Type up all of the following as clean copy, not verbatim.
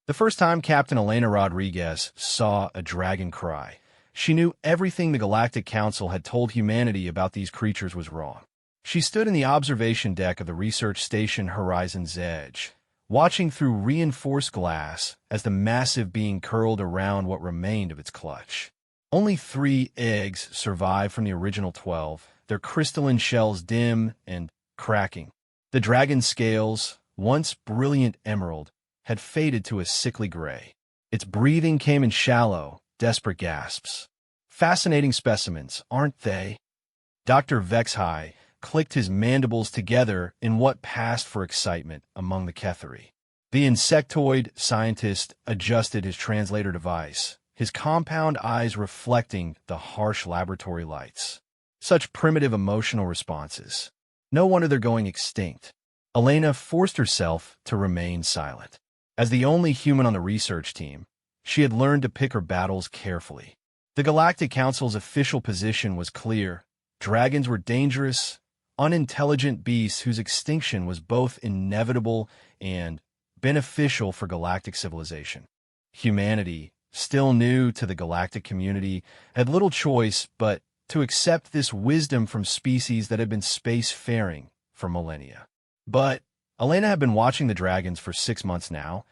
The first time Captain Elena Rodriguez saw a dragon cry, she knew everything the Galactic Council had told humanity about these creatures was wrong. She stood in the observation deck of the research station Horizon's Edge, watching through reinforced glass as the massive being curled around what remained of its clutch. Only 3 eggs survived from the original 12, their crystalline shells dim and cracking. The dragon's scales, once brilliant emerald, had faded to a sickly gray. Its breathing came in shallow, desperate gasps. Fascinating specimens, aren't they? Dr. Vexhai clicked his mandibles together in what passed for excitement among the Ketheri. The insectoid scientist adjusted his translator device, his compound eyes reflecting the harsh laboratory lights. Such primitive emotional responses. No wonder they're going extinct. Elena forced herself to remain silent. As the only human on the research team, she had learned to pick her battles carefully. The Galactic Council's official position was clear. Dragons were dangerous, unintelligent beasts whose extinction was both inevitable and beneficial for galactic civilization. Humanity, still new to the galactic community, had little choice but to accept this wisdom from species that had been spacefaring for millennia. But Elena had been watching the dragons for 6 months now,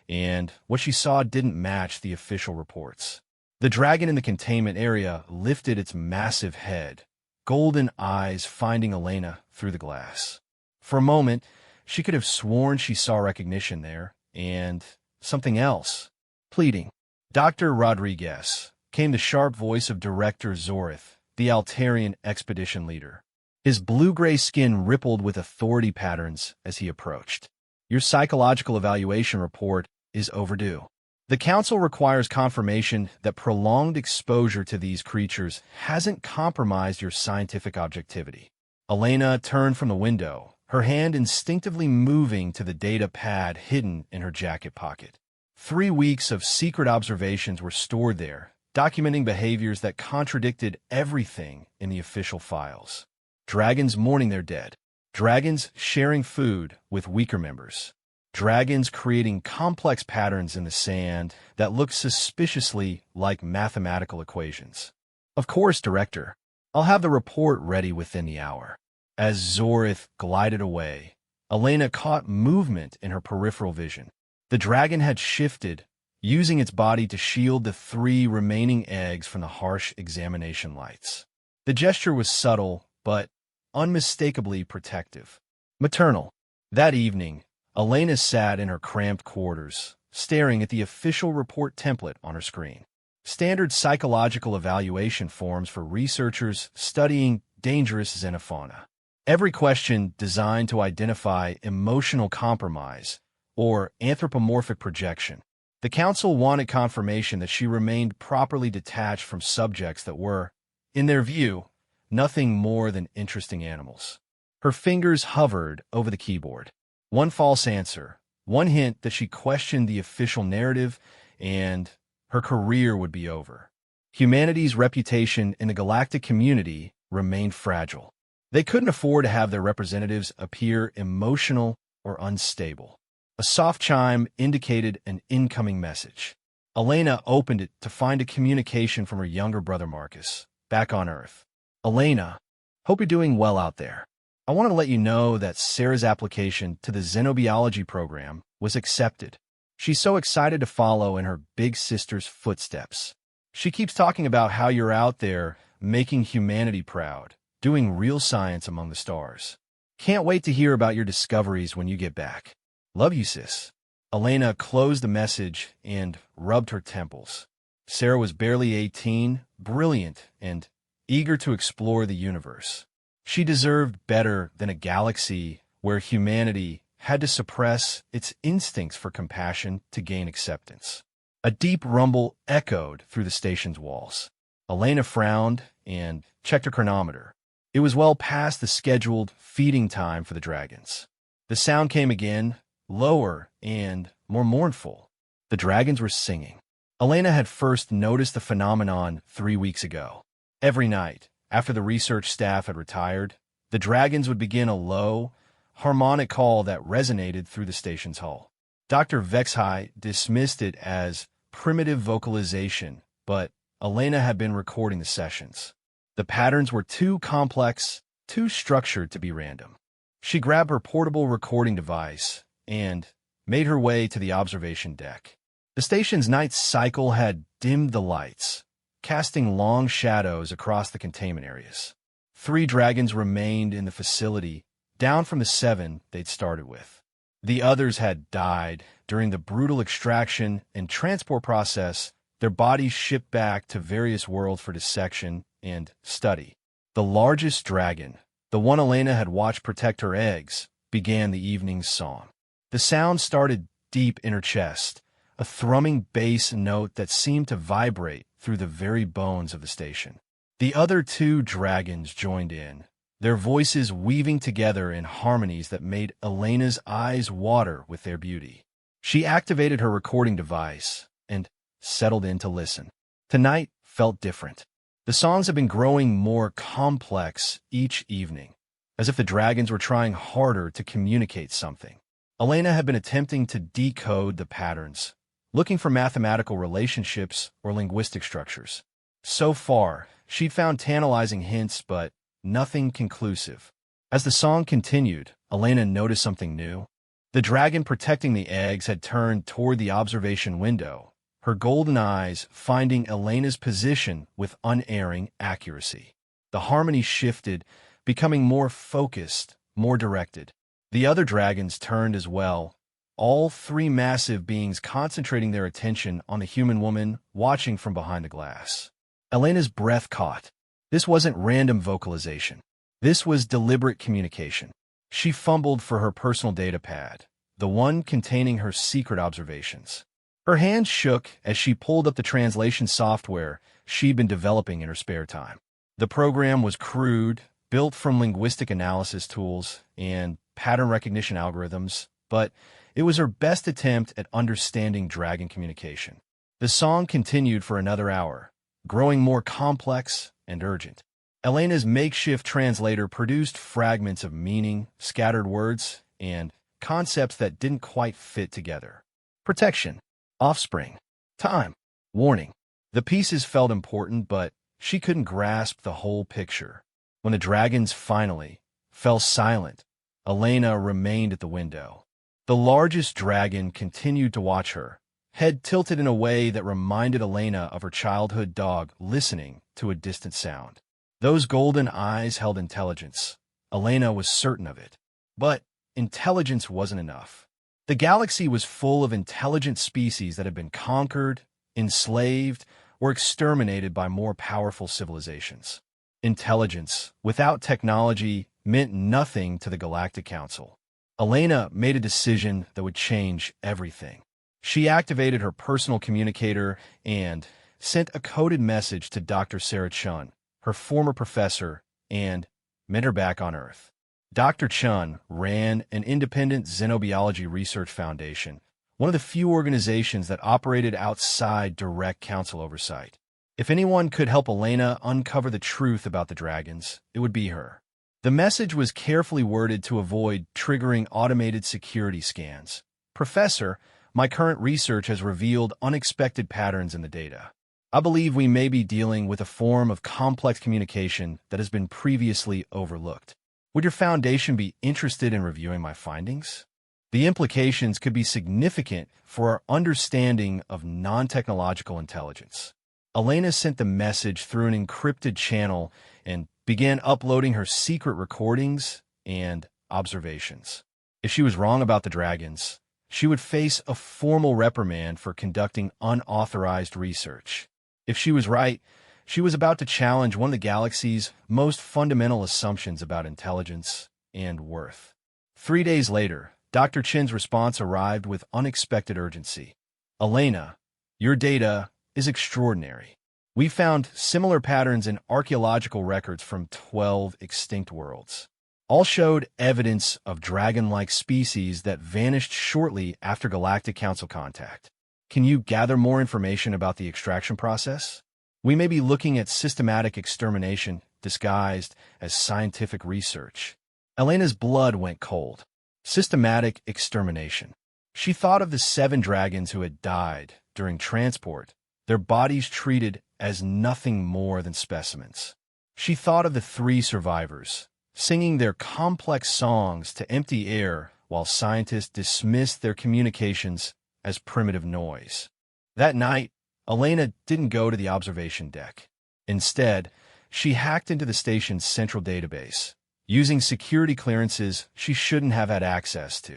and what she saw didn't match the official reports. The dragon in the containment area lifted its massive head, golden eyes finding Elena through the glass. For a moment, she could have sworn she saw recognition there, and something else. Pleading. Dr. Rodriguez, came the sharp voice of Director Zorith, the Altarian expedition leader. His blue-gray skin rippled with authority patterns as he approached. Your psychological evaluation report is overdue. The Council requires confirmation that prolonged exposure to these creatures hasn't compromised your scientific objectivity. Elena turned from the window, her hand instinctively moving to the data pad hidden in her jacket pocket. 3 weeks of secret observations were stored there, documenting behaviors that contradicted everything in the official files. Dragons mourning their dead. Dragons sharing food with weaker members. Dragons creating complex patterns in the sand that look suspiciously like mathematical equations. Of course, Director. I'll have the report ready within the hour. As Zorith glided away, Elena caught movement in her peripheral vision. The dragon had shifted, using its body to shield the 3 remaining eggs from the harsh examination lights. The gesture was subtle, but unmistakably protective. Maternal. That evening, Elena sat in her cramped quarters, staring at the official report template on her screen. Standard psychological evaluation forms for researchers studying dangerous xenofauna. Every question designed to identify emotional compromise or anthropomorphic projection. The Council wanted confirmation that she remained properly detached from subjects that were, in their view, nothing more than interesting animals. Her fingers hovered over the keyboard. One false answer, one hint that she questioned the official narrative, and her career would be over. Humanity's reputation in the galactic community remained fragile. They couldn't afford to have their representatives appear emotional or unstable. A soft chime indicated an incoming message. Elena opened it to find a communication from her younger brother Marcus, back on Earth. Elena, hope you're doing well out there. I want to let you know that Sarah's application to the xenobiology program was accepted. She's so excited to follow in her big sister's footsteps. She keeps talking about how you're out there making humanity proud, doing real science among the stars. Can't wait to hear about your discoveries when you get back. Love you, sis. Elena closed the message and rubbed her temples. Sarah was barely 18, brilliant, and eager to explore the universe. She deserved better than a galaxy where humanity had to suppress its instincts for compassion to gain acceptance. A deep rumble echoed through the station's walls. Elena frowned and checked her chronometer. It was well past the scheduled feeding time for the dragons. The sound came again, lower and more mournful. The dragons were singing. Elena had first noticed the phenomenon 3 weeks ago. Every night, after the research staff had retired, the dragons would begin a low, harmonic call that resonated through the station's hull. Dr. Vexhai dismissed it as primitive vocalization, but Elena had been recording the sessions. The patterns were too complex, too structured to be random. She grabbed her portable recording device and made her way to the observation deck. The station's night cycle had dimmed the lights, casting long shadows across the containment areas. 3 dragons remained in the facility, down from the 7 they'd started with. The others had died during the brutal extraction and transport process, their bodies shipped back to various worlds for dissection and study. The largest dragon, the one Elena had watched protect her eggs, began the evening's song. The sound started deep in her chest, a thrumming bass note that seemed to vibrate through the very bones of the station. The other 2 dragons joined in, their voices weaving together in harmonies that made Elena's eyes water with their beauty. She activated her recording device and settled in to listen. Tonight felt different. The songs had been growing more complex each evening, as if the dragons were trying harder to communicate something. Elena had been attempting to decode the patterns, looking for mathematical relationships or linguistic structures. So far, she'd found tantalizing hints, but nothing conclusive. As the song continued, Elena noticed something new. The dragon protecting the eggs had turned toward the observation window, her golden eyes finding Elena's position with unerring accuracy. The harmony shifted, becoming more focused, more directed. The other dragons turned as well, all 3 massive beings concentrating their attention on the human woman watching from behind the glass. Elena's breath caught. This wasn't random vocalization. This was deliberate communication. She fumbled for her personal data pad, the one containing her secret observations. Her hands shook as she pulled up the translation software she'd been developing in her spare time. The program was crude, built from linguistic analysis tools and pattern recognition algorithms, but it was her best attempt at understanding dragon communication. The song continued for another hour, growing more complex and urgent. Elena's makeshift translator produced fragments of meaning, scattered words, and concepts that didn't quite fit together. Protection, offspring, time, warning. The pieces felt important, but she couldn't grasp the whole picture. When the dragons finally fell silent, Elena remained at the window. The largest dragon continued to watch her, head tilted in a way that reminded Elena of her childhood dog listening to a distant sound. Those golden eyes held intelligence. Elena was certain of it. But intelligence wasn't enough. The galaxy was full of intelligent species that had been conquered, enslaved, or exterminated by more powerful civilizations. Intelligence, without technology, meant nothing to the Galactic Council. Elena made a decision that would change everything. She activated her personal communicator and sent a coded message to Dr. Sarah Chun, her former professor and mentor back on Earth. Dr. Chun ran an independent xenobiology research foundation, one of the few organizations that operated outside direct council oversight. If anyone could help Elena uncover the truth about the dragons, it would be her. The message was carefully worded to avoid triggering automated security scans. Professor, my current research has revealed unexpected patterns in the data. I believe we may be dealing with a form of complex communication that has been previously overlooked. Would your foundation be interested in reviewing my findings? The implications could be significant for our understanding of non-technological intelligence. Elena sent the message through an encrypted channel and began uploading her secret recordings and observations. If she was wrong about the dragons, she would face a formal reprimand for conducting unauthorized research. If she was right, she was about to challenge one of the galaxy's most fundamental assumptions about intelligence and worth. 3 days later, Dr. Chin's response arrived with unexpected urgency. Elena, your data is extraordinary. We found similar patterns in archaeological records from 12 extinct worlds. All showed evidence of dragon-like species that vanished shortly after Galactic Council contact. Can you gather more information about the extraction process? We may be looking at systematic extermination disguised as scientific research. Elena's blood went cold. Systematic extermination. She thought of the 7 dragons who had died during transport, their bodies treated as nothing more than specimens. She thought of the 3 survivors, singing their complex songs to empty air while scientists dismissed their communications as primitive noise. That night, Elena didn't go to the observation deck. Instead, she hacked into the station's central database, using security clearances she shouldn't have had access to.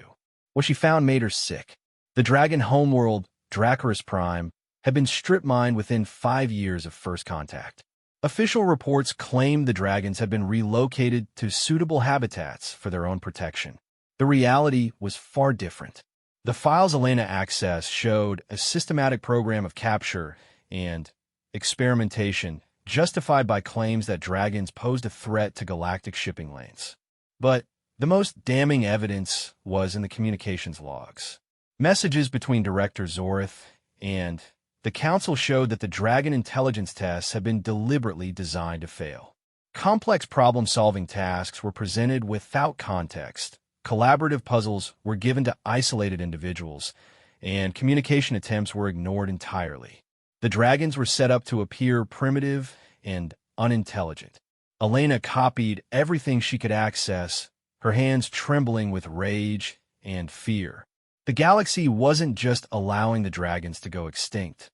What she found made her sick. The dragon homeworld, Dracarys Prime, had been strip-mined within 5 years of first contact. Official reports claimed the dragons had been relocated to suitable habitats for their own protection. The reality was far different. The files Elena accessed showed a systematic program of capture and experimentation justified by claims that dragons posed a threat to galactic shipping lanes. But the most damning evidence was in the communications logs. Messages between Director Zorith and the Council showed that the dragon intelligence tests had been deliberately designed to fail. Complex problem-solving tasks were presented without context, collaborative puzzles were given to isolated individuals, and communication attempts were ignored entirely. The dragons were set up to appear primitive and unintelligent. Elena copied everything she could access, her hands trembling with rage and fear. The galaxy wasn't just allowing the dragons to go extinct.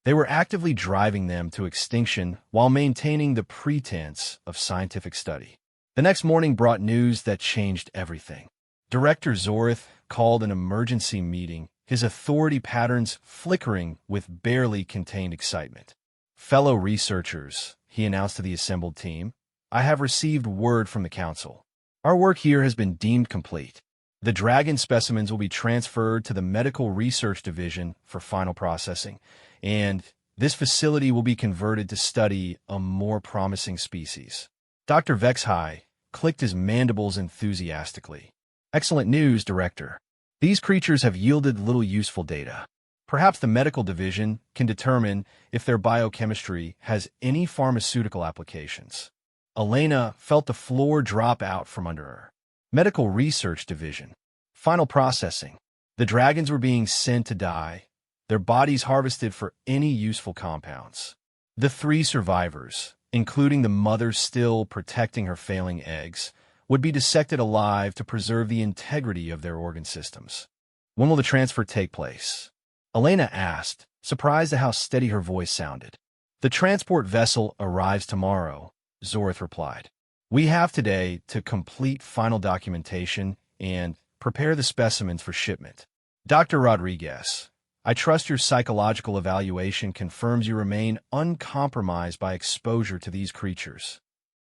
They were actively driving them to extinction while maintaining the pretense of scientific study. The next morning brought news that changed everything. Director Zorith called an emergency meeting, his authority patterns flickering with barely contained excitement. "Fellow researchers," he announced to the assembled team, "I have received word from the Council. Our work here has been deemed complete. The dragon specimens will be transferred to the Medical Research Division for final processing, and this facility will be converted to study a more promising species." Dr. Vexhai clicked his mandibles enthusiastically. "Excellent news, Director. These creatures have yielded little useful data. Perhaps the Medical Division can determine if their biochemistry has any pharmaceutical applications." Elena felt the floor drop out from under her. Medical Research Division. Final processing. The dragons were being sent to die, their bodies harvested for any useful compounds. The 3 survivors, including the mother still protecting her failing eggs, would be dissected alive to preserve the integrity of their organ systems. "When will the transfer take place?" Elena asked, surprised at how steady her voice sounded. "The transport vessel arrives tomorrow," Zorith replied. "We have today to complete final documentation and prepare the specimens for shipment. Dr. Rodriguez, I trust your psychological evaluation confirms you remain uncompromised by exposure to these creatures."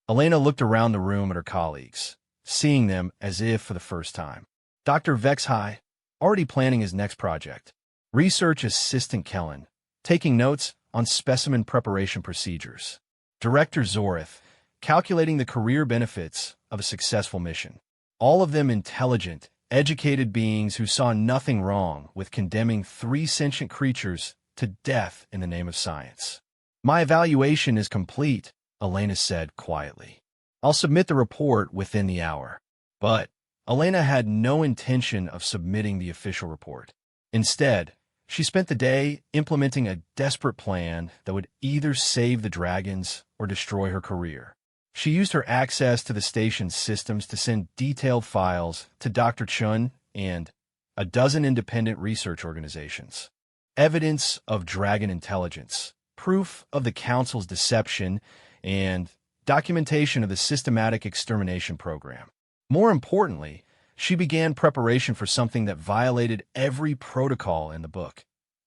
Elena looked around the room at her colleagues, seeing them as if for the first time. Dr. Vexhai, already planning his next project. Research Assistant Kellen, taking notes on specimen preparation procedures. Director Zorith, calculating the career benefits of a successful mission. All of them intelligent, educated beings who saw nothing wrong with condemning 3 sentient creatures to death in the name of science. "My evaluation is complete," Elena said quietly. "I'll submit the report within the hour." But Elena had no intention of submitting the official report. Instead, she spent the day implementing a desperate plan that would either save the dragons or destroy her career. She used her access to the station's systems to send detailed files to Dr. Chun and a dozen independent research organizations. Evidence of dragon intelligence, proof of the Council's deception, and documentation of the systematic extermination program. More importantly, she began preparation for something that violated every protocol in the book: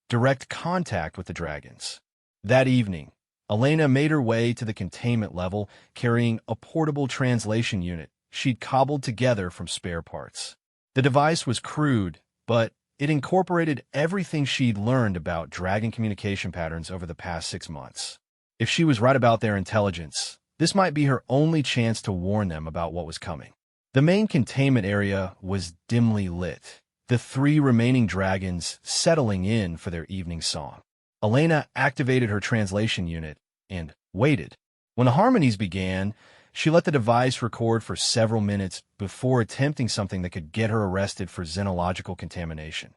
direct contact with the dragons. That evening, Elena made her way to the containment level, carrying a portable translation unit she'd cobbled together from spare parts. The device was crude, but it incorporated everything she'd learned about dragon communication patterns over the past 6 months. If she was right about their intelligence, this might be her only chance to warn them about what was coming. The main containment area was dimly lit, the 3 remaining dragons settling in for their evening song. Elena activated her translation unit and waited. When the harmonies began, she let the device record for several minutes before attempting something that could get her arrested for xenological contamination.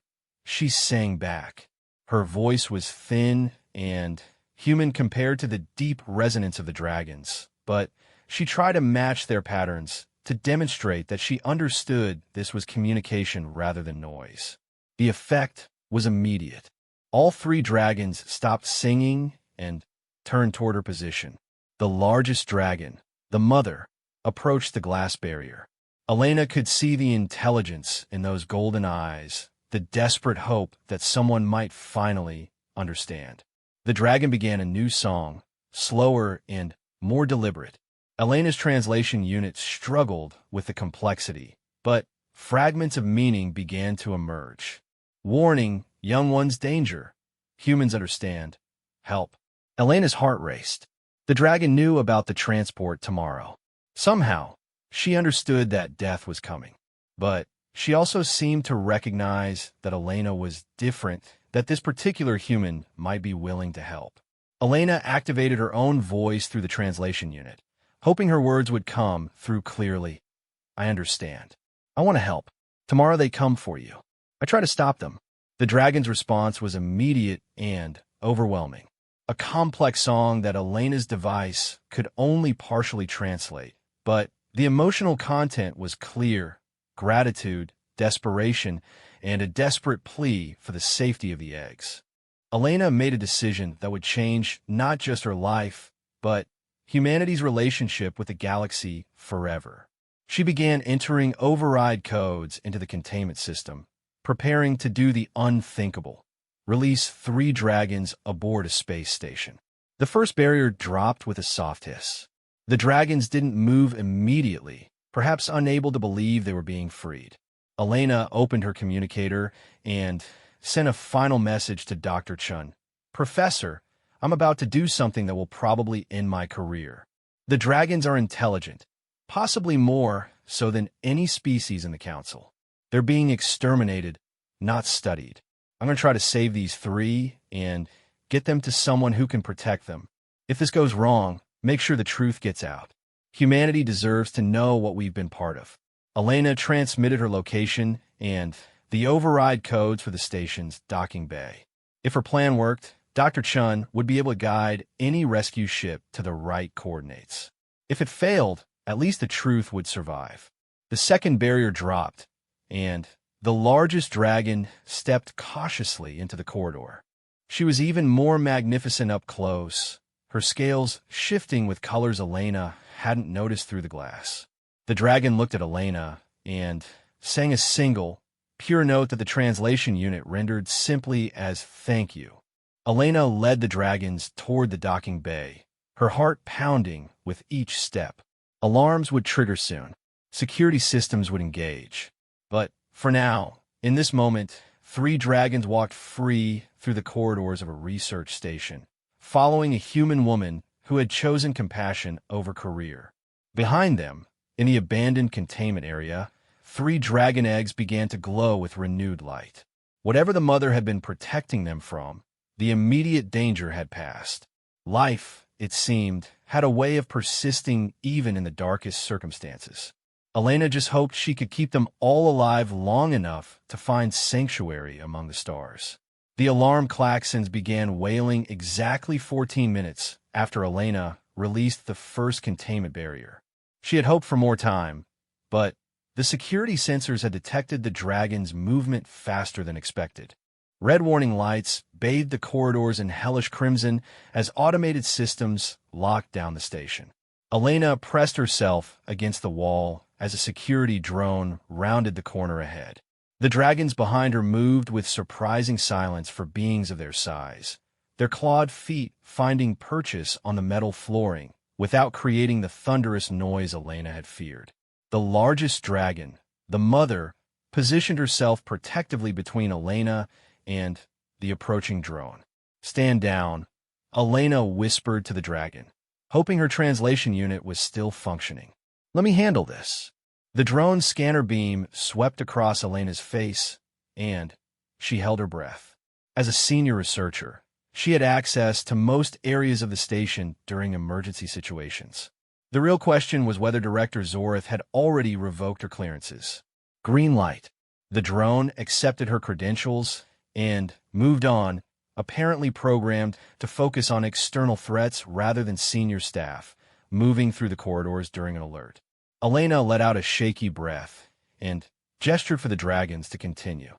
she sang back. Her voice was thin and human compared to the deep resonance of the dragons, but she tried to match their patterns to demonstrate that she understood this was communication rather than noise. The effect was immediate. All three dragons stopped singing and turned toward her position. The largest dragon, the mother, approached the glass barrier. Elena could see the intelligence in those golden eyes, the desperate hope that someone might finally understand. The dragon began a new song, slower and more deliberate. Elena's translation unit struggled with the complexity, but fragments of meaning began to emerge. Warning, young ones, danger. Humans understand. Help. Elena's heart raced. The dragon knew about the transport tomorrow. Somehow, she understood that death was coming. But she also seemed to recognize that Elena was different, that this particular human might be willing to help. Elena activated her own voice through the translation unit, hoping her words would come through clearly. I understand. I want to help. Tomorrow they come for you. I try to stop them. The dragon's response was immediate and overwhelming. A complex song that Elena's device could only partially translate, but the emotional content was clear: gratitude, desperation, and a desperate plea for the safety of the eggs. Elena made a decision that would change not just her life, but humanity's relationship with the galaxy forever. She began entering override codes into the containment system, preparing to do the unthinkable: release 3 dragons aboard a space station. The first barrier dropped with a soft hiss. The dragons didn't move immediately, perhaps unable to believe they were being freed. Elena opened her communicator and sent a final message to Dr. Chun. Professor, I'm about to do something that will probably end my career. The dragons are intelligent, possibly more so than any species in the Council. They're being exterminated, not studied. I'm going to try to save these 3 and get them to someone who can protect them. If this goes wrong, make sure the truth gets out. Humanity deserves to know what we've been part of. Elena transmitted her location and the override codes for the station's docking bay. If her plan worked, Dr. Chun would be able to guide any rescue ship to the right coordinates. If it failed, at least the truth would survive. The second barrier dropped, and the largest dragon stepped cautiously into the corridor. She was even more magnificent up close, her scales shifting with colors Elena hadn't noticed through the glass. The dragon looked at Elena and sang a single, pure note that the translation unit rendered simply as "thank you." Elena led the dragons toward the docking bay, her heart pounding with each step. Alarms would trigger soon. Security systems would engage. But for now, in this moment, 3 dragons walked free through the corridors of a research station, following a human woman who had chosen compassion over career. Behind them, in the abandoned containment area, 3 dragon eggs began to glow with renewed light. Whatever the mother had been protecting them from, the immediate danger had passed. Life, it seemed, had a way of persisting even in the darkest circumstances. Elena just hoped she could keep them all alive long enough to find sanctuary among the stars. The alarm klaxons began wailing exactly 14 minutes after Elena released the first containment barrier. She had hoped for more time, but the security sensors had detected the dragon's movement faster than expected. Red warning lights bathed the corridors in hellish crimson as automated systems locked down the station. Elena pressed herself against the wall as a security drone rounded the corner ahead. The dragons behind her moved with surprising silence for beings of their size, their clawed feet finding purchase on the metal flooring without creating the thunderous noise Elena had feared. The largest dragon, the mother, positioned herself protectively between Elena and the approaching drone. "Stand down," Elena whispered to the dragon, hoping her translation unit was still functioning. "Let me handle this." The drone's scanner beam swept across Elena's face, and she held her breath. As a senior researcher, she had access to most areas of the station during emergency situations. The real question was whether Director Zorith had already revoked her clearances. Green light. The drone accepted her credentials and moved on, apparently programmed to focus on external threats rather than senior staff, moving through the corridors during an alert. Elena let out a shaky breath and gestured for the dragons to continue.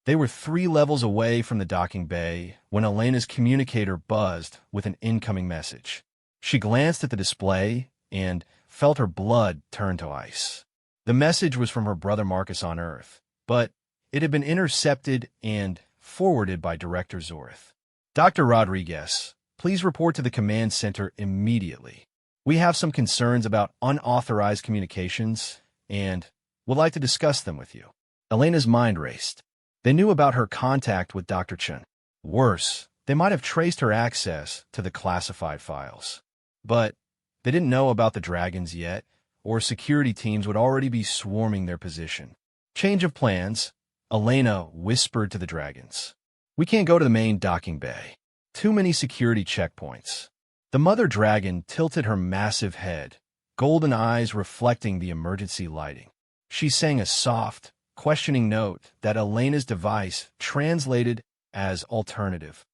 They were 3 levels away from the docking bay when Elena's communicator buzzed with an incoming message. She glanced at the display and felt her blood turn to ice. The message was from her brother Marcus on Earth, but it had been intercepted and forwarded by Director Zorth. Dr. Rodriguez, please report to the command center immediately. We have some concerns about unauthorized communications and would like to discuss them with you. Elena's mind raced. They knew about her contact with Dr. Chen. Worse, they might have traced her access to the classified files. But they didn't know about the dragons yet, or security teams would already be swarming their position. Change of plans, Elena whispered to the dragons. We can't go to the main docking bay. Too many security checkpoints. The mother dragon tilted her massive head, golden eyes reflecting the emergency lighting. She sang a soft, questioning note that Elena's device translated as alternative.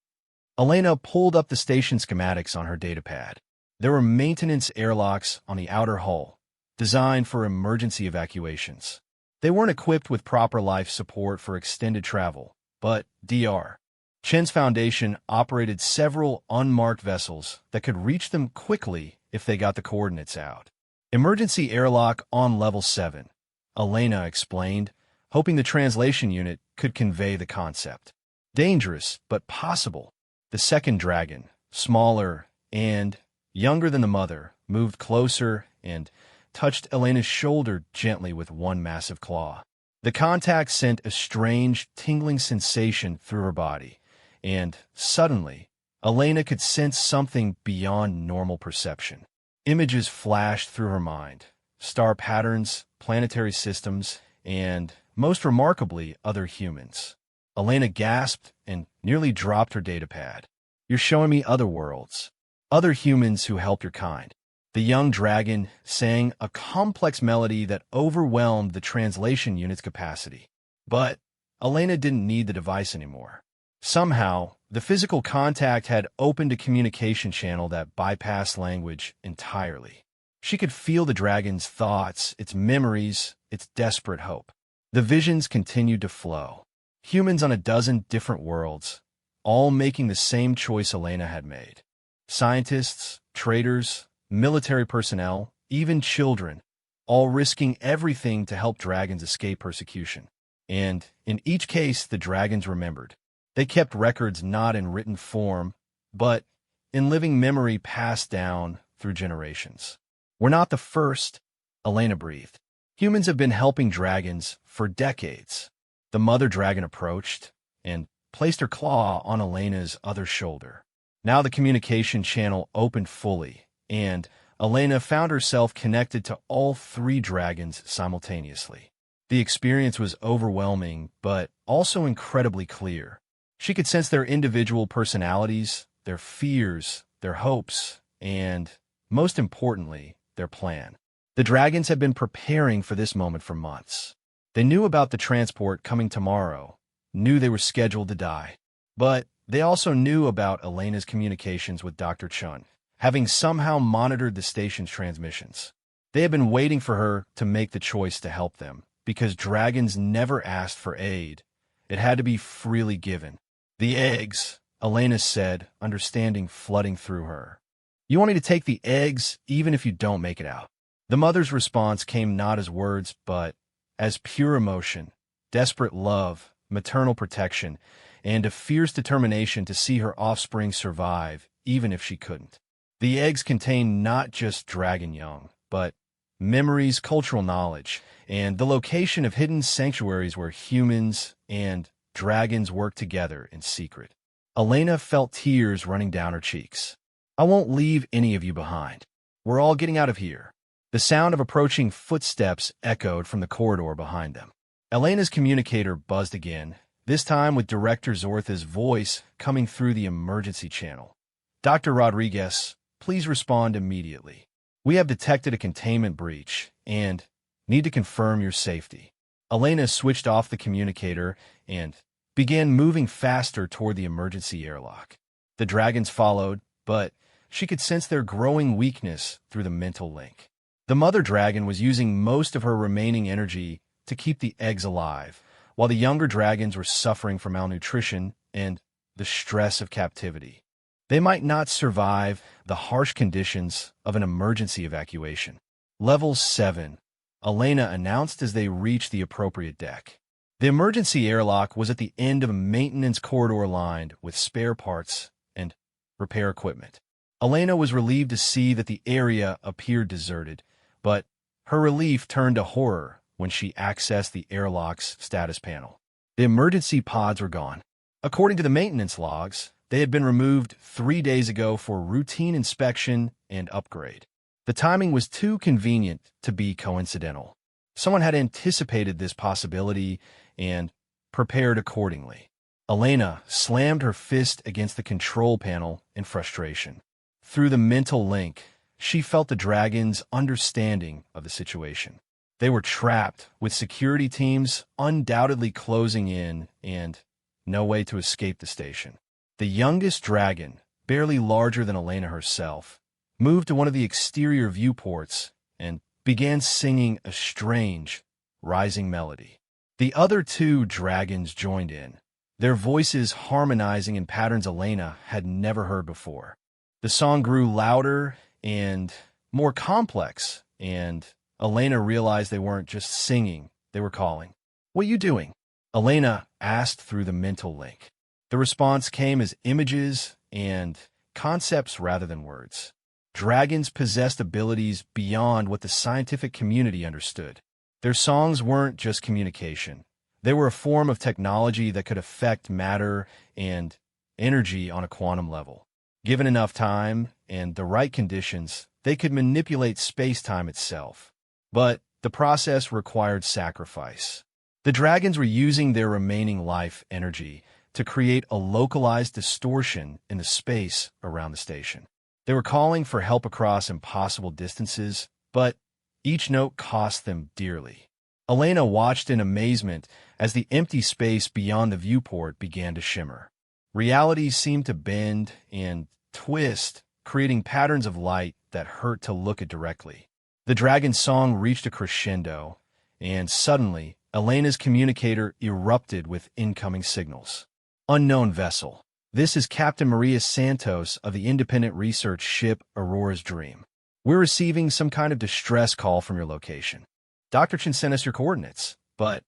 Elena pulled up the station schematics on her datapad. There were maintenance airlocks on the outer hull, designed for emergency evacuations. They weren't equipped with proper life support for extended travel, but Dr. Chen's foundation operated several unmarked vessels that could reach them quickly if they got the coordinates out. Emergency airlock on level 7, Elena explained, hoping the translation unit could convey the concept. Dangerous, but possible. The second dragon, smaller and younger than the mother, moved closer and touched Elena's shoulder gently with one massive claw. The contact sent a strange, tingling sensation through her body, and suddenly, Elena could sense something beyond normal perception. Images flashed through her mind, star patterns, planetary systems, and, most remarkably, other humans. Elena gasped and nearly dropped her datapad. You're showing me other worlds, other humans who help your kind. The young dragon sang a complex melody that overwhelmed the translation unit's capacity. But Elena didn't need the device anymore. Somehow, the physical contact had opened a communication channel that bypassed language entirely. She could feel the dragon's thoughts, its memories, its desperate hope. The visions continued to flow. Humans on a dozen different worlds, all making the same choice Elena had made. Scientists, traders, military personnel, even children, all risking everything to help dragons escape persecution. And in each case, the dragons remembered. They kept records not in written form, but in living memory passed down through generations. We're not the first, Elena breathed. Humans have been helping dragons for decades. The mother dragon approached and placed her claw on Elena's other shoulder. Now the communication channel opened fully, and Elena found herself connected to all 3 dragons simultaneously. The experience was overwhelming, but also incredibly clear. She could sense their individual personalities, their fears, their hopes, and, most importantly, their plan. The dragons had been preparing for this moment for months. They knew about the transport coming tomorrow, knew they were scheduled to die. But they also knew about Elena's communications with Dr. Chun, having somehow monitored the station's transmissions. They had been waiting for her to make the choice to help them, because dragons never asked for aid. It had to be freely given. The eggs, Elena said, understanding flooding through her. You want me to take the eggs even if you don't make it out? The mother's response came not as words, but as pure emotion, desperate love, maternal protection, and a fierce determination to see her offspring survive, even if she couldn't. The eggs contained not just dragon young, but memories, cultural knowledge, and the location of hidden sanctuaries where humans and dragons work together in secret. Elena felt tears running down her cheeks. I won't leave any of you behind. We're all getting out of here. The sound of approaching footsteps echoed from the corridor behind them. Elena's communicator buzzed again, this time with Director Zorth's voice coming through the emergency channel. Dr. Rodriguez, please respond immediately. We have detected a containment breach and need to confirm your safety. Elena switched off the communicator and began moving faster toward the emergency airlock. The dragons followed, but she could sense their growing weakness through the mental link. The mother dragon was using most of her remaining energy to keep the eggs alive, while the younger dragons were suffering from malnutrition and the stress of captivity. They might not survive the harsh conditions of an emergency evacuation. Level 7, Elena announced as they reached the appropriate deck. The emergency airlock was at the end of a maintenance corridor lined with spare parts and repair equipment. Elena was relieved to see that the area appeared deserted, but her relief turned to horror when she accessed the airlock's status panel. The emergency pods were gone. According to the maintenance logs, they had been removed 3 days ago for routine inspection and upgrade. The timing was too convenient to be coincidental. Someone had anticipated this possibility and prepared accordingly. Elena slammed her fist against the control panel in frustration. Through the mental link, she felt the dragon's understanding of the situation. They were trapped, with security teams undoubtedly closing in and no way to escape the station. The youngest dragon, barely larger than Elena herself, moved to one of the exterior viewports and began singing a strange, rising melody. The other 2 dragons joined in, their voices harmonizing in patterns Elena had never heard before. The song grew louder and more complex, and Elena realized they weren't just singing, they were calling. "What are you doing?" Elena asked through the mental link. The response came as images and concepts rather than words. Dragons possessed abilities beyond what the scientific community understood. Their songs weren't just communication. They were a form of technology that could affect matter and energy on a quantum level. Given enough time and the right conditions, they could manipulate space-time itself. But the process required sacrifice. The dragons were using their remaining life energy to create a localized distortion in the space around the station. They were calling for help across impossible distances, but each note cost them dearly. Elena watched in amazement as the empty space beyond the viewport began to shimmer. Reality seemed to bend and twist, creating patterns of light that hurt to look at directly. The dragon's song reached a crescendo, and suddenly, Elena's communicator erupted with incoming signals. "Unknown vessel. This is Captain Maria Santos of the independent research ship Aurora's Dream. We're receiving some kind of distress call from your location. Dr. Chen sent us your coordinates, but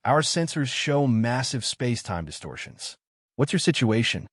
our sensors show massive space-time distortions. What's your situation?"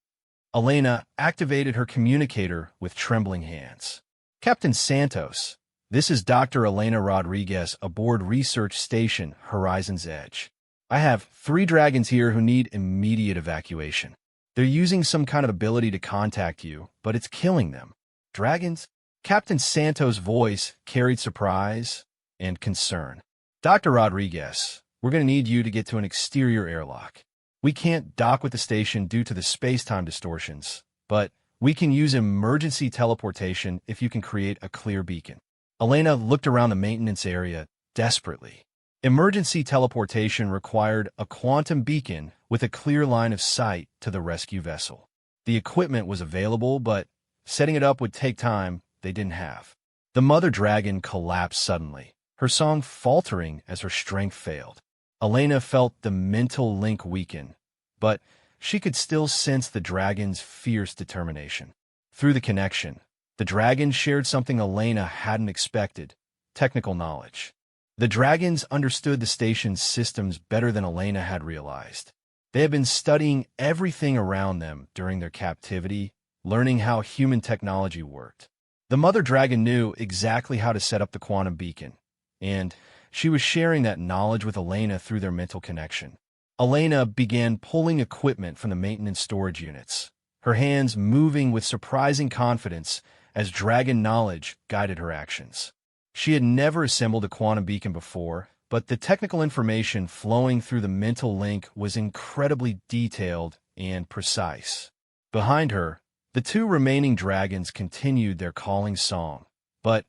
Elena activated her communicator with trembling hands. "Captain Santos, this is Dr. Elena Rodriguez aboard Research Station Horizon's Edge. I have 3 dragons here who need immediate evacuation. They're using some kind of ability to contact you, but it's killing them." "Dragons?" Captain Santos' voice carried surprise and concern. "Dr. Rodriguez, we're going to need you to get to an exterior airlock. We can't dock with the station due to the space-time distortions, but we can use emergency teleportation if you can create a clear beacon." Elena looked around the maintenance area desperately. Emergency teleportation required a quantum beacon with a clear line of sight to the rescue vessel. The equipment was available, but setting it up would take time they didn't have. The mother dragon collapsed suddenly, her song faltering as her strength failed. Elena felt the mental link weaken, but she could still sense the dragon's fierce determination. Through the connection, the dragon shared something Elena hadn't expected: technical knowledge. The dragons understood the station's systems better than Elena had realized. They had been studying everything around them during their captivity, learning how human technology worked. The mother dragon knew exactly how to set up the quantum beacon, and she was sharing that knowledge with Elena through their mental connection. Elena began pulling equipment from the maintenance storage units, her hands moving with surprising confidence as dragon knowledge guided her actions. She had never assembled a quantum beacon before, but the technical information flowing through the mental link was incredibly detailed and precise. Behind her, the 2 remaining dragons continued their calling song, but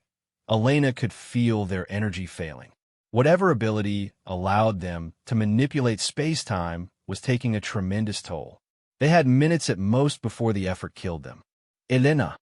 Elena could feel their energy failing. Whatever ability allowed them to manipulate space-time was taking a tremendous toll. They had minutes at most before the effort killed them. Elena.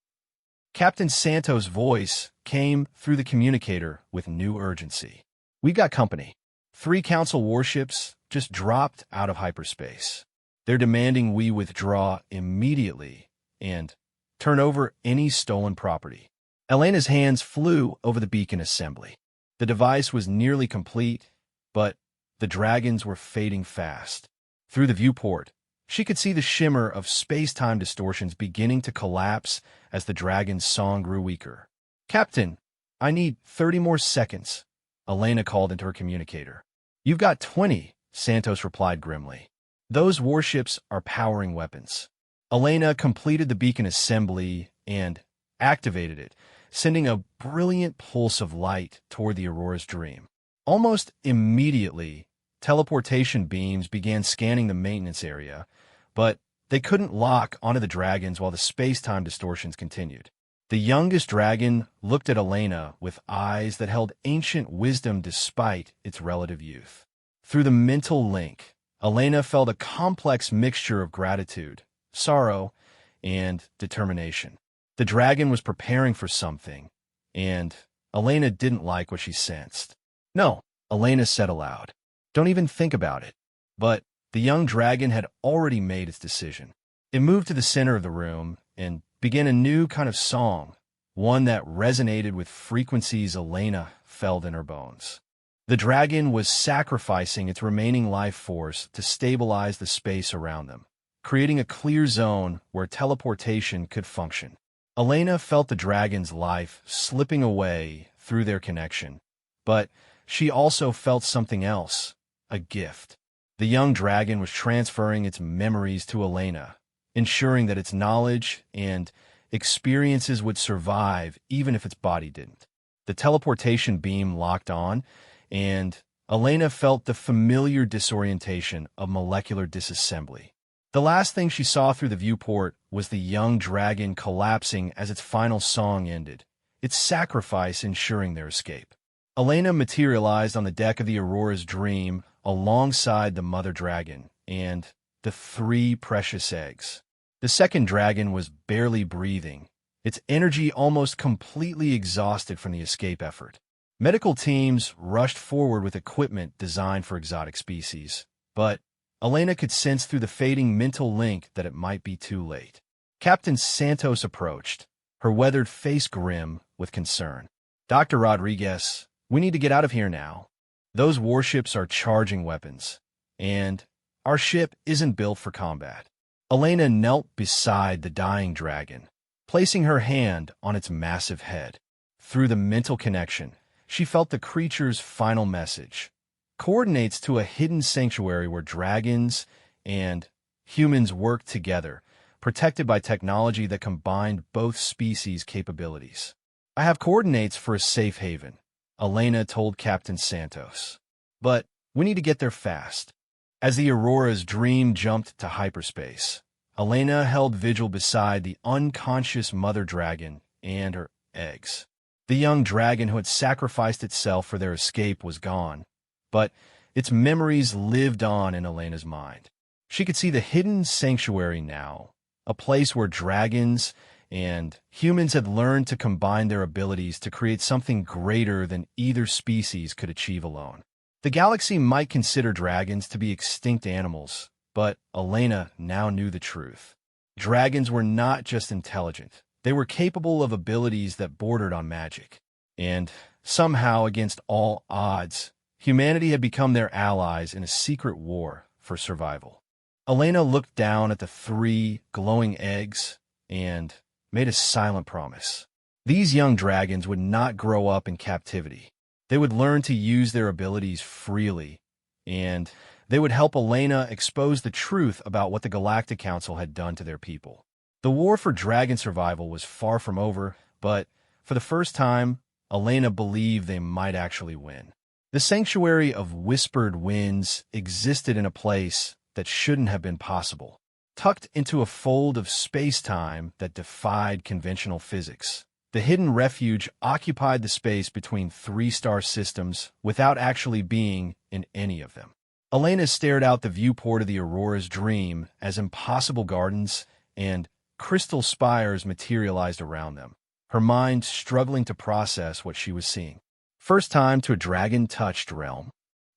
Captain Santos' voice came through the communicator with new urgency. "We've got company. 3 Council warships just dropped out of hyperspace. They're demanding we withdraw immediately and turn over any stolen property." Elena's hands flew over the beacon assembly. The device was nearly complete, but the dragons were fading fast. Through the viewport, she could see the shimmer of space-time distortions beginning to collapse as the dragon's song grew weaker. "Captain, I need 30 more seconds," Elena called into her communicator. "You've got 20, Santos replied grimly. "Those warships are powering weapons." Elena completed the beacon assembly and activated it, sending a brilliant pulse of light toward the Aurora's Dream. Almost immediately, teleportation beams began scanning the maintenance area, but they couldn't lock onto the dragons while the space-time distortions continued. The youngest dragon looked at Elena with eyes that held ancient wisdom despite its relative youth. Through the mental link, Elena felt a complex mixture of gratitude, sorrow, and determination. The dragon was preparing for something, and Elena didn't like what she sensed. "No," Elena said aloud. "Don't even think about it." But the young dragon had already made its decision. It moved to the center of the room and began a new kind of song, one that resonated with frequencies Elena felt in her bones. The dragon was sacrificing its remaining life force to stabilize the space around them, creating a clear zone where teleportation could function. Elena felt the dragon's life slipping away through their connection, but she also felt something else, a gift. The young dragon was transferring its memories to Elena, ensuring that its knowledge and experiences would survive even if its body didn't. The teleportation beam locked on, and Elena felt the familiar disorientation of molecular disassembly. The last thing she saw through the viewport was the young dragon collapsing as its final song ended, its sacrifice ensuring their escape. Elena materialized on the deck of the Aurora's Dream alongside the mother dragon and the 3 precious eggs. The second dragon was barely breathing, its energy almost completely exhausted from the escape effort. Medical teams rushed forward with equipment designed for exotic species, but Elena could sense through the fading mental link that it might be too late. Captain Santos approached, her weathered face grim with concern. "Dr. Rodriguez, we need to get out of here now. Those warships are charging weapons, and our ship isn't built for combat." Elena knelt beside the dying dragon, placing her hand on its massive head. Through the mental connection, she felt the creature's final message. Coordinates to a hidden sanctuary where dragons and humans worked together, protected by technology that combined both species' capabilities. "I have coordinates for a safe haven," Elena told Captain Santos. "But we need to get there fast." As the Aurora's Dream jumped to hyperspace, Elena held vigil beside the unconscious mother dragon and her eggs. The young dragon who had sacrificed itself for their escape was gone, but its memories lived on in Elena's mind. She could see the hidden sanctuary now, a place where dragons and humans had learned to combine their abilities to create something greater than either species could achieve alone. The galaxy might consider dragons to be extinct animals, but Elena now knew the truth. Dragons were not just intelligent. They were capable of abilities that bordered on magic. And somehow, against all odds, humanity had become their allies in a secret war for survival. Elena looked down at the 3 glowing eggs and made a silent promise. These young dragons would not grow up in captivity. They would learn to use their abilities freely, and they would help Elena expose the truth about what the Galactic Council had done to their people. The war for dragon survival was far from over, but for the first time, Elena believed they might actually win. The sanctuary of whispered winds existed in a place that shouldn't have been possible, tucked into a fold of space-time that defied conventional physics. The hidden refuge occupied the space between 3 star systems without actually being in any of them. Elena stared out the viewport of the Aurora's dream as impossible gardens and crystal spires materialized around them, her mind struggling to process what she was seeing. "First time to a dragon-touched realm?"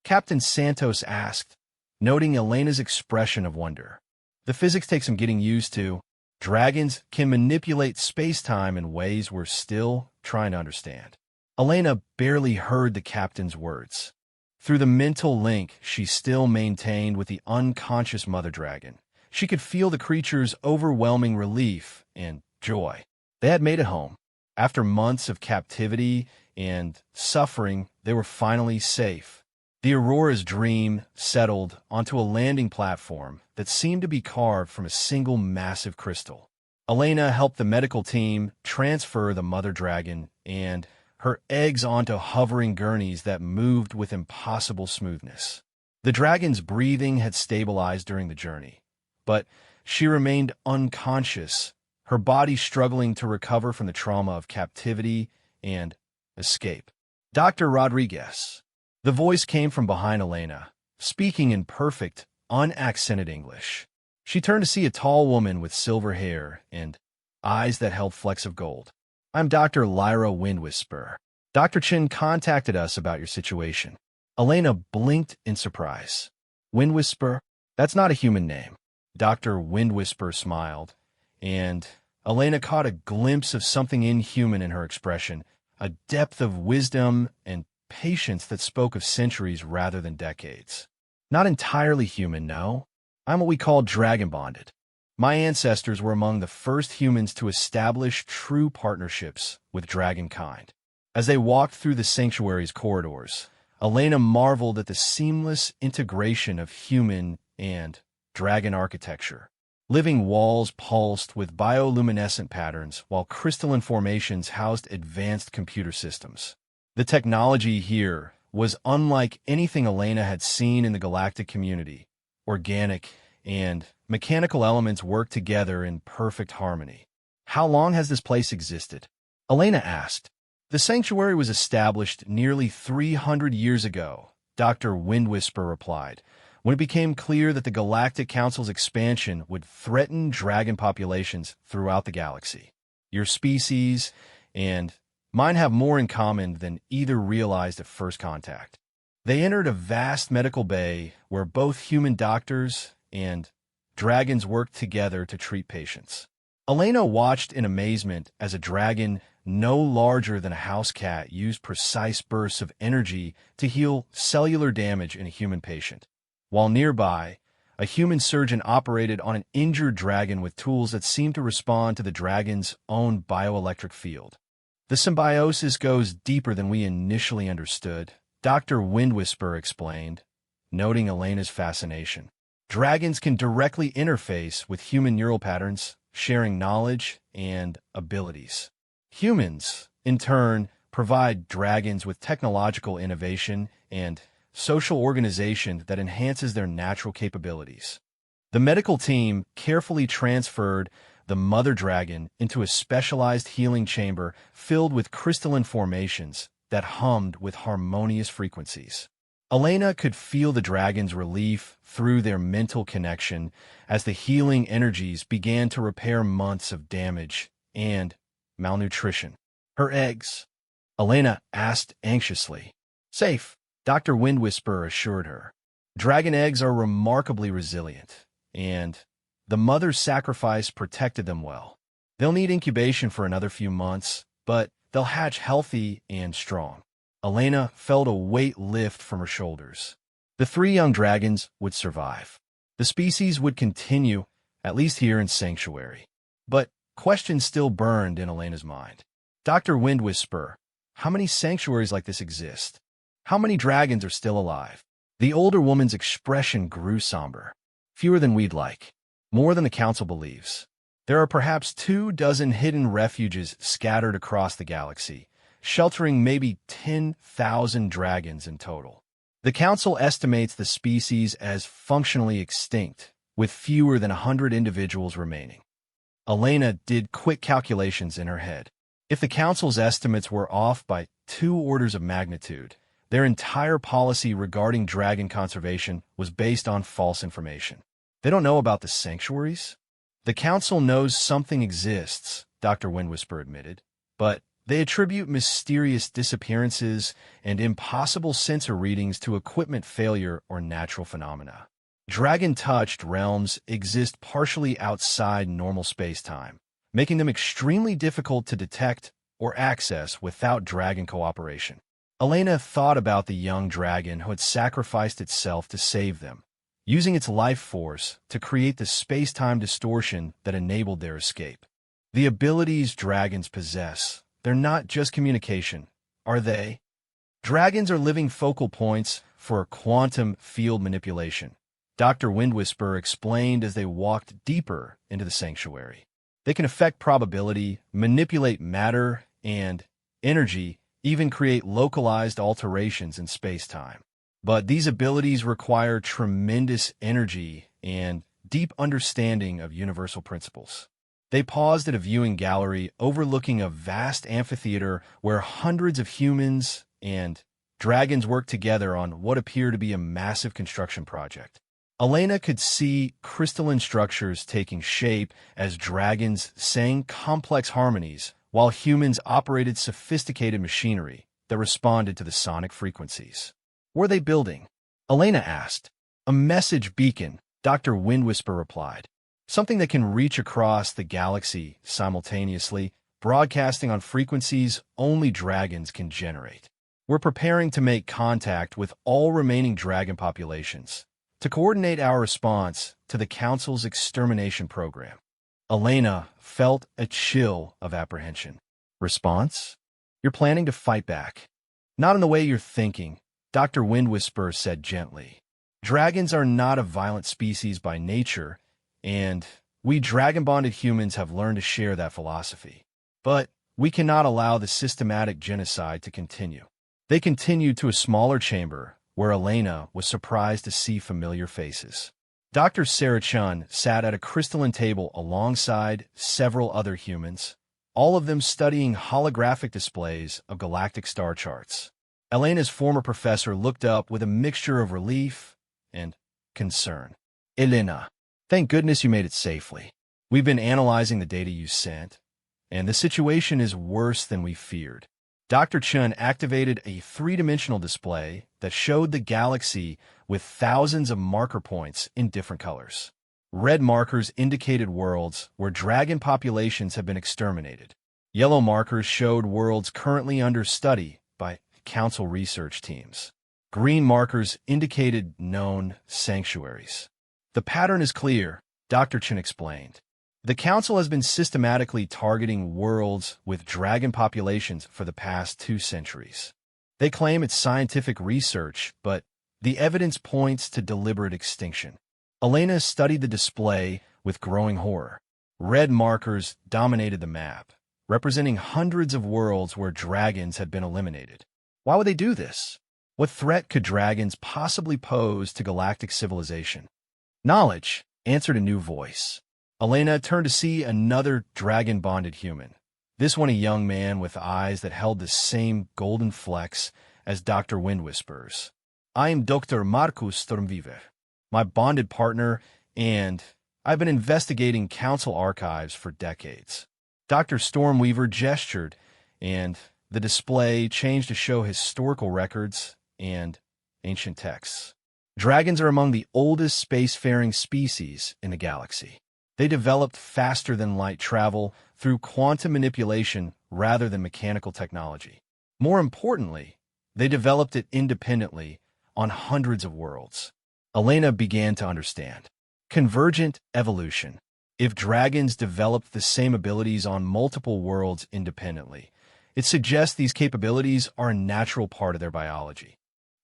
Captain Santos asked, noting Elena's expression of wonder. "The physics take some getting used to. Dragons can manipulate space-time in ways we're still trying to understand." Elena barely heard the captain's words. Through the mental link she still maintained with the unconscious mother dragon, she could feel the creature's overwhelming relief and joy. They had made it home. After months of captivity and suffering, they were finally safe. The Aurora's dream settled onto a landing platform that seemed to be carved from a single massive crystal. Elena helped the medical team transfer the mother dragon and her eggs onto hovering gurneys that moved with impossible smoothness. The dragon's breathing had stabilized during the journey, but she remained unconscious, her body struggling to recover from the trauma of captivity and escape. "Dr. Rodriguez." The voice came from behind Elena, speaking in perfect, unaccented English. She turned to see a tall woman with silver hair and eyes that held flecks of gold. "I'm Dr. Lyra Windwhisper. Dr. Chin contacted us about your situation." Elena blinked in surprise. "Windwhisper? That's not a human name." Dr. Windwhisper smiled, and Elena caught a glimpse of something inhuman in her expression, a depth of wisdom and patience that spoke of centuries rather than decades. "Not entirely human, no. I'm what we call dragon-bonded. My ancestors were among the first humans to establish true partnerships with dragonkind." As they walked through the sanctuary's corridors, Elena marveled at the seamless integration of human and dragon architecture. Living walls pulsed with bioluminescent patterns, while crystalline formations housed advanced computer systems. The technology here was unlike anything Elena had seen in the galactic community. Organic and mechanical elements worked together in perfect harmony. "How long has this place existed?" Elena asked. "The sanctuary was established nearly 300 years ago," Dr. Windwhisper replied, "when it became clear that the Galactic Council's expansion would threaten dragon populations throughout the galaxy. Your species and mine have more in common than either realized at first contact." They entered a vast medical bay where both human doctors and dragons worked together to treat patients. Elena watched in amazement as a dragon no larger than a house cat used precise bursts of energy to heal cellular damage in a human patient, while nearby, a human surgeon operated on an injured dragon with tools that seemed to respond to the dragon's own bioelectric field. "The symbiosis goes deeper than we initially understood," Dr. Windwhisper explained, noting Elena's fascination. "Dragons can directly interface with human neural patterns, sharing knowledge and abilities. Humans, in turn, provide dragons with technological innovation and social organization that enhances their natural capabilities." The medical team carefully transferred the mother dragon into a specialized healing chamber filled with crystalline formations that hummed with harmonious frequencies. Elena could feel the dragon's relief through their mental connection as the healing energies began to repair months of damage and malnutrition. "Her eggs?" Elena asked anxiously. "Safe," Dr. Windwhisper assured her. "Dragon eggs are remarkably resilient, and the mother's sacrifice protected them well. They'll need incubation for another few months, but they'll hatch healthy and strong." Elena felt a weight lift from her shoulders. The 3 young dragons would survive. The species would continue, at least here in Sanctuary. But questions still burned in Elena's mind. "Dr. Windwhisper, how many sanctuaries like this exist? How many dragons are still alive?" The older woman's expression grew somber. "Fewer than we'd like. More than the council believes. There are perhaps 24 hidden refuges scattered across the galaxy, sheltering maybe 10,000 dragons in total. The council estimates the species as functionally extinct, with fewer than 100 individuals remaining." Elena did quick calculations in her head. If the council's estimates were off by 2 orders of magnitude, Their entire policy regarding dragon conservation was based on false information. They don't know about the sanctuaries? The Council knows something exists, Dr. Windwhisper admitted, but they attribute mysterious disappearances and impossible sensor readings to equipment failure or natural phenomena. Dragon-touched realms exist partially outside normal space-time, making them extremely difficult to detect or access without dragon cooperation. Elena thought about the young dragon who had sacrificed itself to save them, using its life force to create the space-time distortion that enabled their escape. The abilities dragons possess, they're not just communication, are they? Dragons are living focal points for quantum field manipulation, Dr. Windwhisper explained as they walked deeper into the sanctuary. They can affect probability, manipulate matter and energy, even create localized alterations in space-time. But these abilities require tremendous energy and deep understanding of universal principles. They paused at a viewing gallery overlooking a vast amphitheater where hundreds of humans and dragons worked together on what appeared to be a massive construction project. Elena could see crystalline structures taking shape as dragons sang complex harmonies, while humans operated sophisticated machinery that responded to the sonic frequencies. What were they building? Elena asked. A message beacon, Dr. Windwhisper replied. Something that can reach across the galaxy simultaneously, broadcasting on frequencies only dragons can generate. We're preparing to make contact with all remaining dragon populations to coordinate our response to the Council's extermination program. Elena felt a chill of apprehension. Response? You're planning to fight back. Not in the way you're thinking, Dr. Windwhisper said gently. Dragons are not a violent species by nature, and we dragon-bonded humans have learned to share that philosophy. But we cannot allow the systematic genocide to continue. They continued to a smaller chamber, where Elena was surprised to see familiar faces. Dr. Sarah Chun sat at a crystalline table alongside several other humans, all of them studying holographic displays of galactic star charts. Elena's former professor looked up with a mixture of relief and concern. Elena, thank goodness you made it safely. We've been analyzing the data you sent, and the situation is worse than we feared. Dr. Chun activated a three-dimensional display that showed the galaxy with thousands of marker points in different colors. Red markers indicated worlds where dragon populations have been exterminated. Yellow markers showed worlds currently under study by Council research teams. Green markers indicated known sanctuaries. The pattern is clear, Dr. Chun explained. The Council has been systematically targeting worlds with dragon populations for the past 2 centuries. They claim it's scientific research, but the evidence points to deliberate extinction. Elena studied the display with growing horror. Red markers dominated the map, representing hundreds of worlds where dragons had been eliminated. Why would they do this? What threat could dragons possibly pose to galactic civilization? Knowledge, answered a new voice. Elena turned to see another dragon-bonded human, this one a young man with eyes that held the same golden flecks as Dr. Windwhisper's. I am Dr. Marcus Stormweaver, my bonded partner, and I've been investigating Council archives for decades. Dr. Stormweaver gestured, and the display changed to show historical records and ancient texts. Dragons are among the oldest spacefaring species in the galaxy. They developed faster-than-light travel through quantum manipulation rather than mechanical technology. More importantly, they developed it independently on hundreds of worlds. Elena began to understand. Convergent evolution. If dragons developed the same abilities on multiple worlds independently, it suggests these capabilities are a natural part of their biology.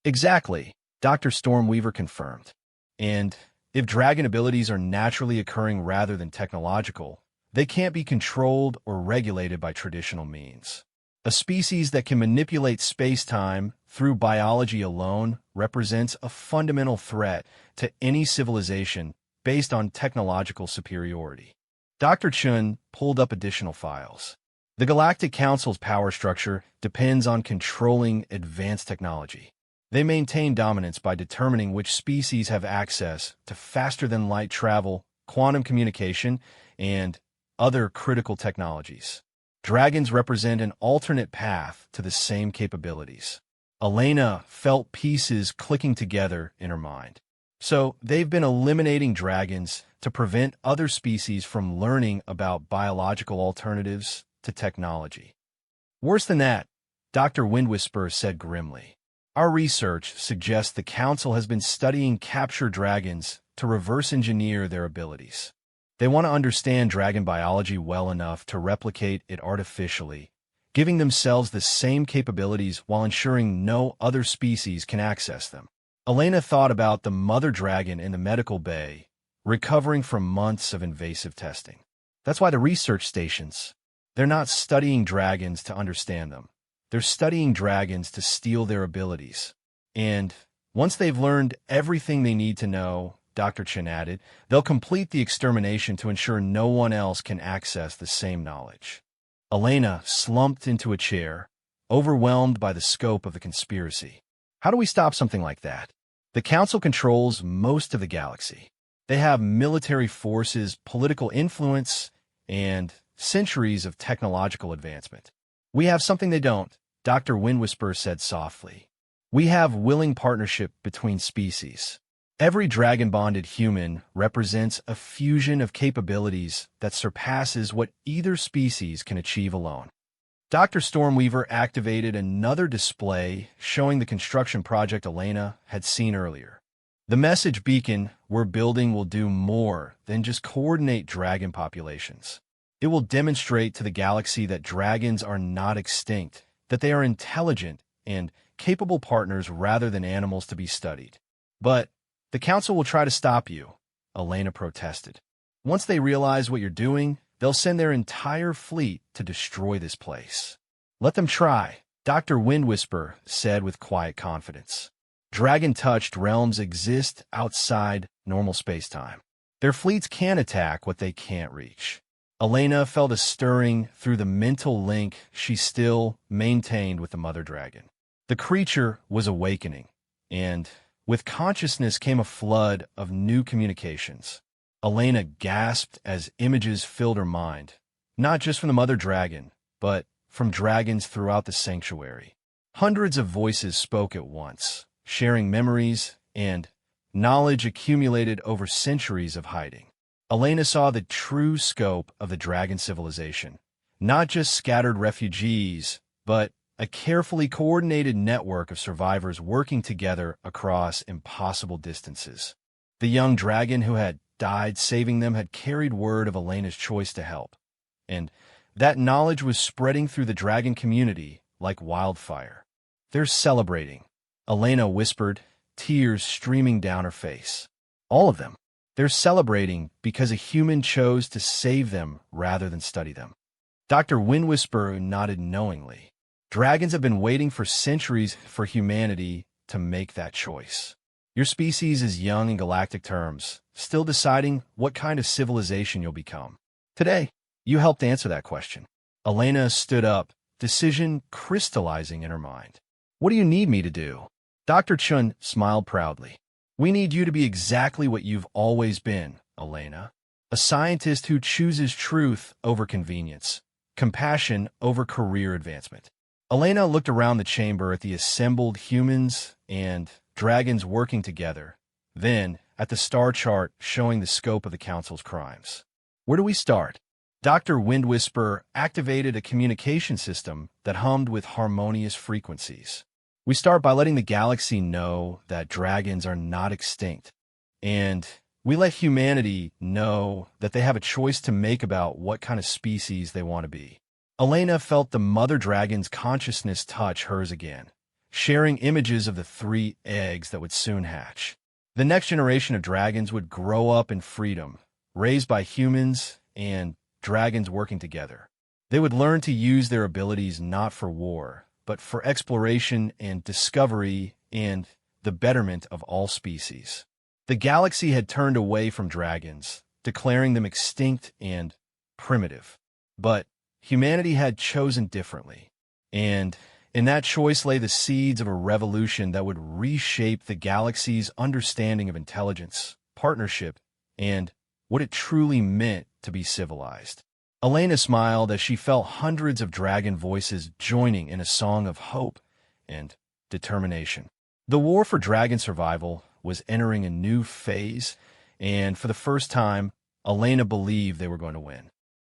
Exactly, Dr. Stormweaver confirmed. And if dragon abilities are naturally occurring rather than technological, they can't be controlled or regulated by traditional means. A species that can manipulate space-time through biology alone represents a fundamental threat to any civilization based on technological superiority. Dr. Chun pulled up additional files. The Galactic Council's power structure depends on controlling advanced technology. They maintain dominance by determining which species have access to faster-than-light travel, quantum communication, and other critical technologies. Dragons represent an alternate path to the same capabilities. Elena felt pieces clicking together in her mind. So they've been eliminating dragons to prevent other species from learning about biological alternatives to technology. Worse than that, Dr. Windwhisper said grimly. Our research suggests the Council has been studying captured dragons to reverse engineer their abilities. They want to understand dragon biology well enough to replicate it artificially, giving themselves the same capabilities while ensuring no other species can access them. Elena thought about the mother dragon in the medical bay, recovering from months of invasive testing. That's why the research stations, they're not studying dragons to understand them. They're studying dragons to steal their abilities. And once they've learned everything they need to know, Dr. Chen added, they'll complete the extermination to ensure no one else can access the same knowledge. Elena slumped into a chair, overwhelmed by the scope of the conspiracy. How do we stop something like that? The Council controls most of the galaxy. They have military forces, political influence, and centuries of technological advancement. We have something they don't, Dr. Windwhisper said softly. We have willing partnership between species. Every dragon-bonded human represents a fusion of capabilities that surpasses what either species can achieve alone. Dr. Stormweaver activated another display showing the construction project Elena had seen earlier. The message beacon we're building will do more than just coordinate dragon populations. It will demonstrate to the galaxy that dragons are not extinct, that they are intelligent and capable partners rather than animals to be studied. But the Council will try to stop you, Elena protested. Once they realize what you're doing, they'll send their entire fleet to destroy this place. Let them try, Dr. Windwhisper said with quiet confidence. Dragon-touched realms exist outside normal space-time. Their fleets can attack what they can't reach. Elena felt a stirring through the mental link she still maintained with the mother dragon. The creature was awakening, and with consciousness came a flood of new communications. Elena gasped as images filled her mind, not just from the mother dragon, but from dragons throughout the sanctuary. Hundreds of voices spoke at once, sharing memories and knowledge accumulated over centuries of hiding. Elena saw the true scope of the dragon civilization, not just scattered refugees, but a carefully coordinated network of survivors working together across impossible distances. The young dragon who had died saving them had carried word of Elena's choice to help, and that knowledge was spreading through the dragon community like wildfire. They're celebrating, Elena whispered, tears streaming down her face. All of them. They're celebrating because a human chose to save them rather than study them. Dr. Windwhisper nodded knowingly. Dragons have been waiting for centuries for humanity to make that choice. Your species is young in galactic terms, still deciding what kind of civilization you'll become. Today, you helped answer that question. Elena stood up, decision crystallizing in her mind. What do you need me to do? Dr. Chun smiled proudly. We need you to be exactly what you've always been, Elena. A scientist who chooses truth over convenience, compassion over career advancement. Elena looked around the chamber at the assembled humans and dragons working together, then at the star chart showing the scope of the Council's crimes. Where do we start? Dr. Windwhisper activated a communication system that hummed with harmonious frequencies. We start by letting the galaxy know that dragons are not extinct, and we let humanity know that they have a choice to make about what kind of species they want to be. Elena felt the mother dragon's consciousness touch hers again, sharing images of the 3 eggs that would soon hatch. The next generation of dragons would grow up in freedom, raised by humans and dragons working together. They would learn to use their abilities not for war, but for exploration and discovery and the betterment of all species. The galaxy had turned away from dragons, declaring them extinct and primitive. But Humanity had chosen differently, and in that choice lay the seeds of a revolution that would reshape the galaxy's understanding of intelligence, partnership, and what it truly meant to be civilized. Elena smiled as she felt hundreds of dragon voices joining in a song of hope and determination. The war for dragon survival was entering a new phase, and for the first time, Elena believed they were going to win.